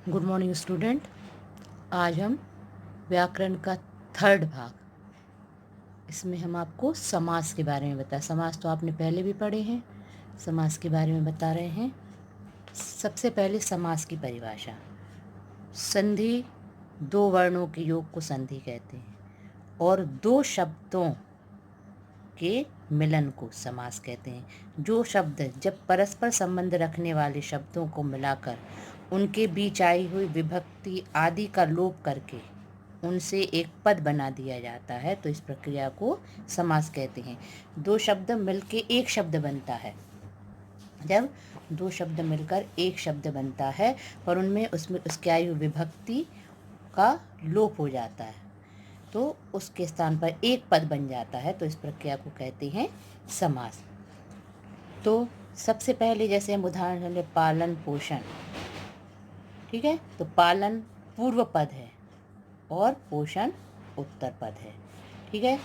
Good morning student. आज हम व्याकरण का थर्ड भाग, इसमें हम आपको समास के बारे में बताएं। समास तो आपने पहले भी पढ़े हैं, समास के बारे में बता रहे हैं। सबसे पहले समास की परिभाषा। संधि दो वर्णों के योग को संधि कहते हैं और दो शब्दों के मिलन को समास कहते हैं। जो शब्द जब परस्पर संबंध रखने वाले शब्दों को मिलाकर उनके बीच आई हुई विभक्ति आदि का लोप करके उनसे एक पद बना दिया जाता है, तो इस प्रक्रिया को समास कहते हैं। दो शब्द मिलके एक शब्द बनता है। जब दो शब्द मिलकर एक शब्द बनता है और उनमें उसके आई हुई विभक्ति का लोप हो जाता है, तो उसके स्थान पर एक पद बन जाता है, तो इस प्रक्रिया को कहते हैं समास। तो सबसे पहले जैसे हम उदाहरण लें, पालन पोषण, ठीक है, तो पालन पूर्व पद है और पोषण उत्तर पद है, ठीक है।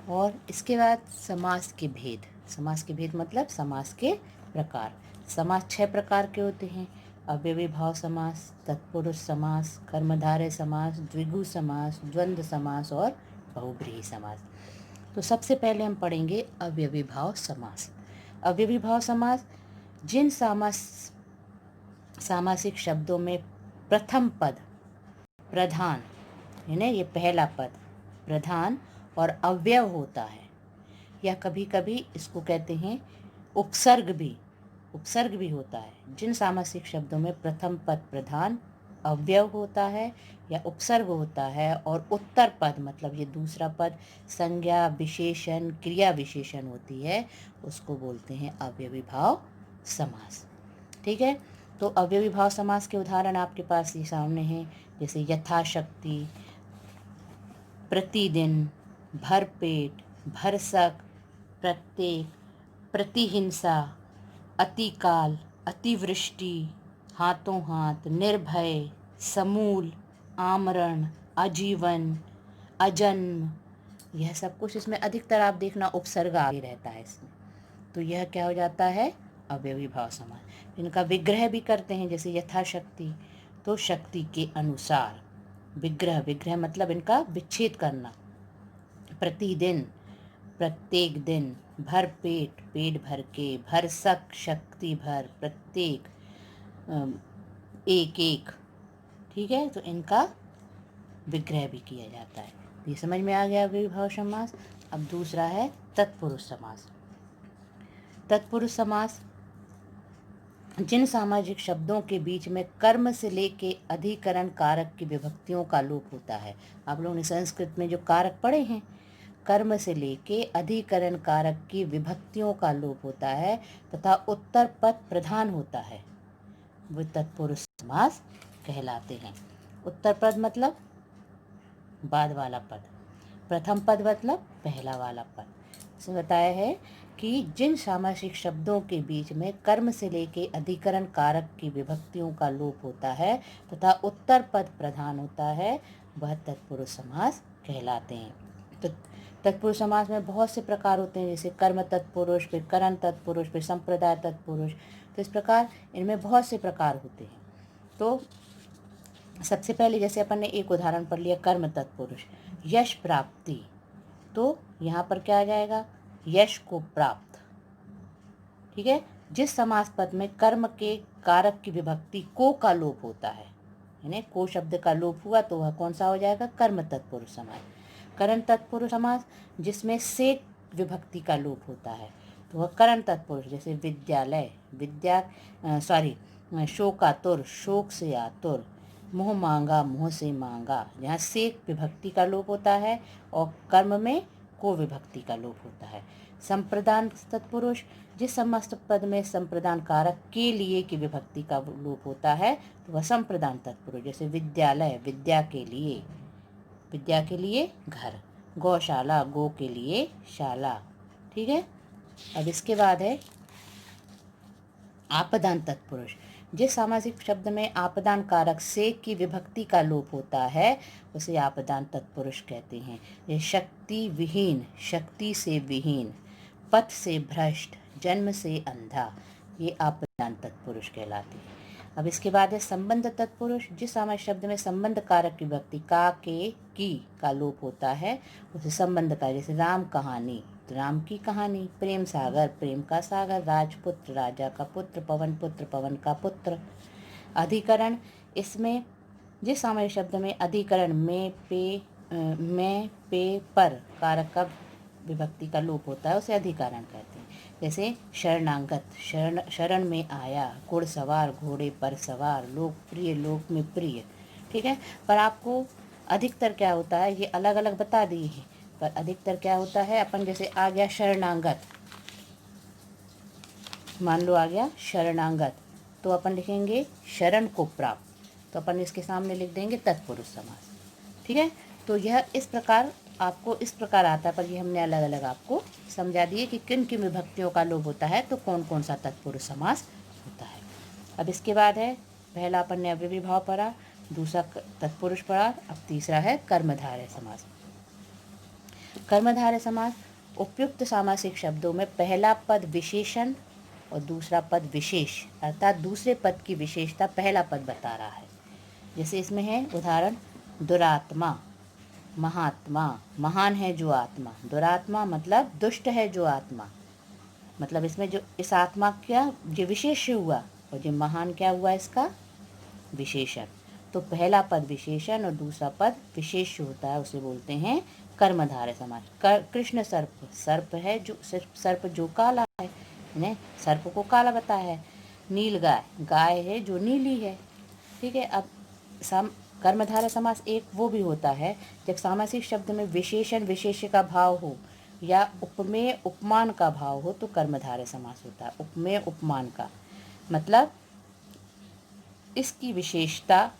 और इसके बाद समास के भेद। समास के भेद मतलब समास के प्रकार। समास 6 प्रकार के होते हैं: अव्ययी भाव समास, तत्पुरुष समास, कर्मधारय समास, द्विगु समास, द्वंद्व समास और बहुब्रीहि समास। तो सबसे पहले हम पढ़ेंगे अव्ययी भाव समास। अव्ययी भाव समास जिन सामासिक शब्दों में प्रथम पद प्रधान, यानी ये पहला पद प्रधान और अव्यय होता है, या कभी कभी इसको कहते हैं उपसर्ग भी होता है। जिन सामासिक शब्दों में प्रथम पद प्रधान, अव्यय होता है या उपसर्ग होता है और उत्तर पद मतलब ये दूसरा पद संज्ञा विशेषण क्रिया विशेषण होती है, उसको बोलते हैं अव्ययी भाव समास, ठीक है। तो अव्ययी भाव समास के उदाहरण आपके पास ये सामने हैं, जैसे यथाशक्ति, प्रतिदिन, भरपेट, भरसक, प्रत्येक, प्रतिहिंसा, अतिकाल, अतिवृष्टि, हाथों हाथ, निर्भय, समूल, आमरण, आजीवन, अजन्म। यह सब कुछ इसमें अधिकतर आप देखना उपसर्ग आगे रहता है इसमें, तो यह क्या हो जाता है अव्ययी भाव समास। इनका विग्रह भी करते हैं, जैसे यथाशक्ति, तो शक्ति के अनुसार। विग्रह मतलब इनका विच्छेद करना। प्रतिदिन, प्रत्येक दिन, भर पेट, पेट भर के, भरसक, शक्ति भर, प्रत्येक, एक एक, ठीक है। तो इनका विग्रह भी किया जाता है। ये समझ में आ गया अव्ययी भाव समास। अब दूसरा है तत्पुरुष समास। तत्पुरुष समास जिन सामाजिक शब्दों के बीच में कर्म से लेके अधिकरण कारक की विभक्तियों का लोप होता है। आप लोगों ने संस्कृत में जो कारक पढ़े हैं, कर्म से लेके अधिकरण कारक की विभक्तियों का लोप होता है तथा उत्तर पद प्रधान होता है, वो तत्पुरुष समास कहलाते हैं। उत्तर पद मतलब बाद वाला पद, प्रथम पद मतलब पहला वाला पद। इसमें बताया है कि जिन सामासिक शब्दों के बीच में कर्म से लेके अधिकरण कारक की विभक्तियों का लोप होता है तथा उत्तर पद प्रधान होता है, वह तत्पुरुष समास कहलाते हैं। तो तत्पुरुष समास में बहुत से प्रकार होते हैं, जैसे कर्म तत्पुरुष, फिर करण तत्पुरुष, फिर संप्रदाय तत्पुरुष। तो इस प्रकार इनमें बहुत से प्रकार होते हैं। तो सबसे पहले जैसे अपन ने एक उदाहरण पढ़ लिया, कर्म तत्पुरुष, यश प्राप्ति, तो यहाँ पर क्या आ जाएगा, यश को प्राप्त, ठीक है। जिस समास पद में कर्म के कारक की विभक्ति को का लोप होता है, यानी को शब्द का लोप हुआ, तो वह कौन सा हो जाएगा, कर्म तत्पुरुष समास। करण तत्पुरुष समास जिसमें से विभक्ति का लोप होता है, तो वह करण तत्पुरुष, जैसे विद्यालय, शोकातुर, शोक से आतुर, मोह मांगा, मोह से मांगा, जहाँ से विभक्ति का लोप होता है और कर्म में को विभक्ति का लोप होता है। संप्रदान तत्पुरुष जिस समस्त पद में संप्रदान कारक के लिए की विभक्ति का लोप होता है, तो वह संप्रदान तत्पुरुष, जैसे विद्यालय, विद्या के लिए घर, गौशाला, गो के लिए शाला, ठीक है। अब इसके बाद है आपदान तत्पुरुष जिस सामासिक शब्द में आपदान कारक से की विभक्ति का लोप होता है, उसे आपदान तत्पुरुष कहते हैं। ये शक्ति विहीन, शक्ति से विहीन, पथ से भ्रष्ट, जन्म से अंधा, ये आपदान तत्पुरुष कहलाते हैं। अब इसके बाद है संबंध तत्पुरुष। जिस सामासिक शब्द में संबंध कारक की विभक्ति का, के, की का लोप होता है उसे संबंध कारक, जैसे राम कहानी तो राम की कहानी, प्रेम सागर प्रेम का सागर, राजपुत्र राजा का पुत्र, पवन पुत्र पवन का पुत्र। अधिकरण, इसमें जिस सामासिक शब्द में अधिकरण में, पे, पर कारक का विभक्ति का लोप होता है उसे अधिकरण कहते हैं। जैसे शरणागत, शरण में आया, घुड़सवार घोड़े पर सवार, लोकप्रिय लोक में प्रिय। ठीक है, पर आपको अधिकतर क्या होता है ये अलग अलग बता दिए हैं, पर अधिकतर क्या होता है, अपन जैसे आ गया शरणागत, मान लो आ गया शरणागत, तो अपन लिखेंगे शरण को प्राप्त, तो अपन इसके सामने लिख देंगे तत्पुरुष समास। ठीक है, तो यह इस प्रकार आपको इस प्रकार आता है, पर ये हमने अलग अलग आपको समझा दिए कि किन किन विभक्तियों का लोप होता है तो कौन कौन सा तत्पुरुष समास होता है। अब इसके बाद है पहला अपन ने अव्ययी भाव पढ़ा, दूसरा तत्पुरुष पढ़ा, अब तीसरा है कर्मधारय समास। कर्मधारय समास उपयुक्त सामासिक शब्दों में पहला पद विशेषण और दूसरा पद विशेष, अर्थात दूसरे पद की विशेषता पहला पद बता रहा है। जैसे इसमें है उदाहरण, दुरात्मा, महात्मा, महान है जो आत्मा, दुरात्मा मतलब दुष्ट है जो आत्मा, मतलब इसमें जो इस आत्मा क्या जो विशेष्य हुआ और जो महान क्या हुआ इसका विशेषण। तो पहला पद विशेषण और दूसरा पद विशेष होता है उसे बोलते हैं कर्मधारय समास। कृष्ण सर्प, सर्प है जो सर्प जो काला है, ने सर्प को काला बताया है। नील गाय, गाय है जो नीली है। ठीक है, अब कर्मधारय समास एक वो भी होता है जब सामासिक शब्द में विशेषण विशेष्य का भाव हो या उपमेय उपमान का भाव हो तो कर्मधारय समास होता है। उपमेय उपमान का मतलब इसकी विशेषता,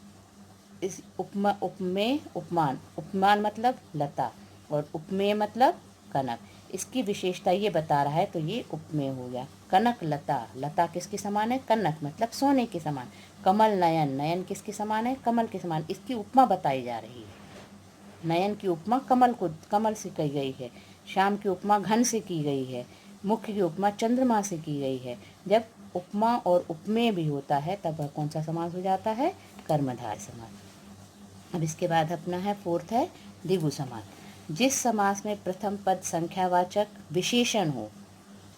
इस उपमेय उपमान, उपमान मतलब लता और उपमेय मतलब कनक, इसकी विशेषता ये बता रहा है तो ये उपमेय हो गया। कनक लता, लता किसके समान है, कनक मतलब सोने के समान। कमल नयन, नयन किसके समान है, कमल के समान, इसकी उपमा बताई जा रही है। नयन की उपमा कमल से की गई है, श्याम की उपमा घन से की गई है, मुख्य की उपमा चंद्रमा से की गई है। जब उपमा और उपमेय भी होता है तब वह कौन सा समास हो जाता है, कर्मधारय समास। अब इसके बाद अपना है फोर्थ है द्विगु समास। जिस समास में प्रथम पद संख्यावाचक विशेषण हो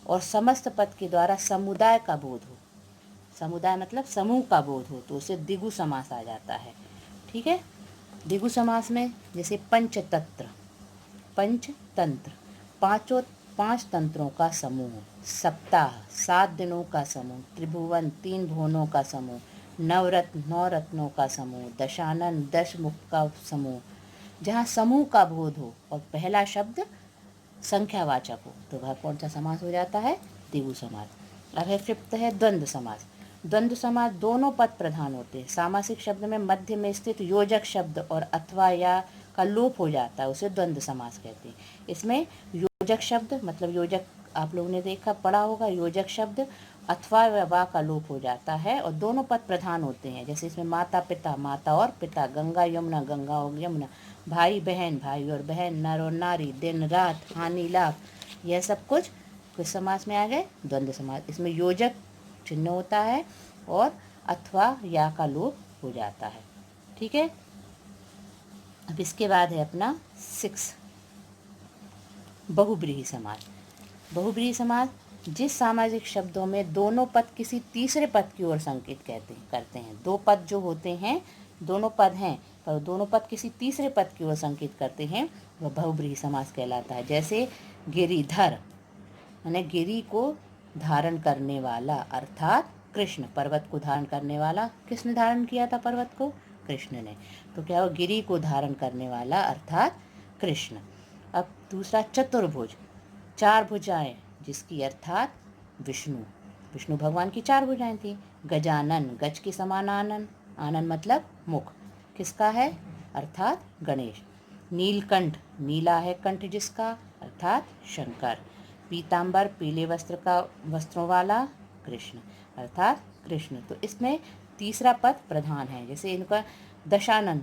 और समस्त पद के द्वारा समुदाय का बोध हो, समुदाय मतलब समूह का बोध हो तो उसे द्विगु समास आ जाता है। ठीक है, द्विगु समास में जैसे पंचतंत्र, पंचतंत्र पांच तंत्रों का समूह, सप्ताह 7 दिनों का समूह, त्रिभुवन 3 भुवनों का समूह, नवरत्न 9 रत्नों का समूह, दशानन 10 मुख का समूह। जहाँ समूह का बोध हो और पहला शब्द संख्यावाचक हो तो वह कौन सा समास हो जाता है, द्विगु समास। अब है फिफ्थ है द्वंद्व समास। द्वंद्व समास दोनों पद प्रधान होते हैं। सामासिक शब्द में मध्य में स्थित योजक शब्द और अथवा या का लोप हो जाता है उसे द्वंद्व समास कहते हैं। इसमें योजक शब्द मतलब योजक आप लोगों ने देखा पढ़ा होगा, योजक शब्द अथवा वा का लोप हो जाता है और दोनों पद प्रधान होते हैं। जैसे इसमें माता पिता, माता और पिता, गंगा यमुना, गंगा और यमुना, भाई बहन, भाई और बहन, नर और नारी, दिन रात, हानि लाभ, यह सब कुछ किस समास में आ गए, द्वंद्व समास। इसमें योजक चिन्ह होता है और अथवा या का लोप हो जाता है। ठीक है, अब इसके बाद है अपना 6 बहुब्रीहि समास। बहुब्रीहि समास जिस सामाजिक शब्दों में दोनों पद किसी तीसरे पद की ओर संकेत करते हैं। दो पद जो होते हैं, दोनों पद हैं पर दोनों पद किसी तीसरे पद की ओर संकेत करते हैं, वह बहुब्रीहि समास कहलाता है। जैसे गिरिधर यानी गिरी को धारण करने वाला, अर्थात कृष्ण, पर्वत को धारण करने वाला, किसने धारण किया था पर्वत को, कृष्ण ने, तो क्या हो गिरी को धारण करने वाला अर्थात कृष्ण। अब दूसरा चतुर्भुज, 4 भुजाएं जिसकी अर्थात विष्णु, विष्णु भगवान की 4 भुजाएं थी। गजानन, गज के समान आनन, आनन मतलब मुख, किसका है अर्थात गणेश। नीलकंठ, नीला है कंठ जिसका अर्थात शंकर। पीताम्बर, पीले वस्त्रों वाला कृष्ण अर्थात कृष्ण। तो इसमें तीसरा पद प्रधान है। जैसे इनका दशानन,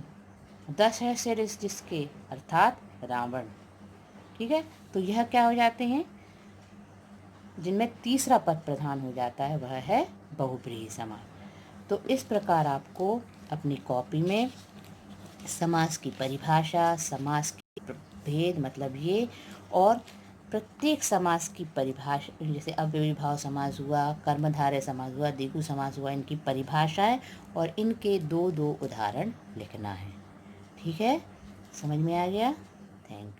10 है सिर जिसके अर्थात रावण। ठीक है, तो यह क्या हो जाते हैं, जिनमें तीसरा पद प्रधान हो जाता है वह है बहुब्रीहि समास। तो इस प्रकार आपको अपनी कॉपी में समास की परिभाषा, समास के भेद मतलब ये, और प्रत्येक समास की परिभाषा, जैसे अव्ययीभाव समास हुआ, कर्मधारय समास हुआ, द्विगु समास हुआ, इनकी परिभाषाएं और इनके दो दो उदाहरण लिखना है। ठीक है, समझ में आ गया? Thank you.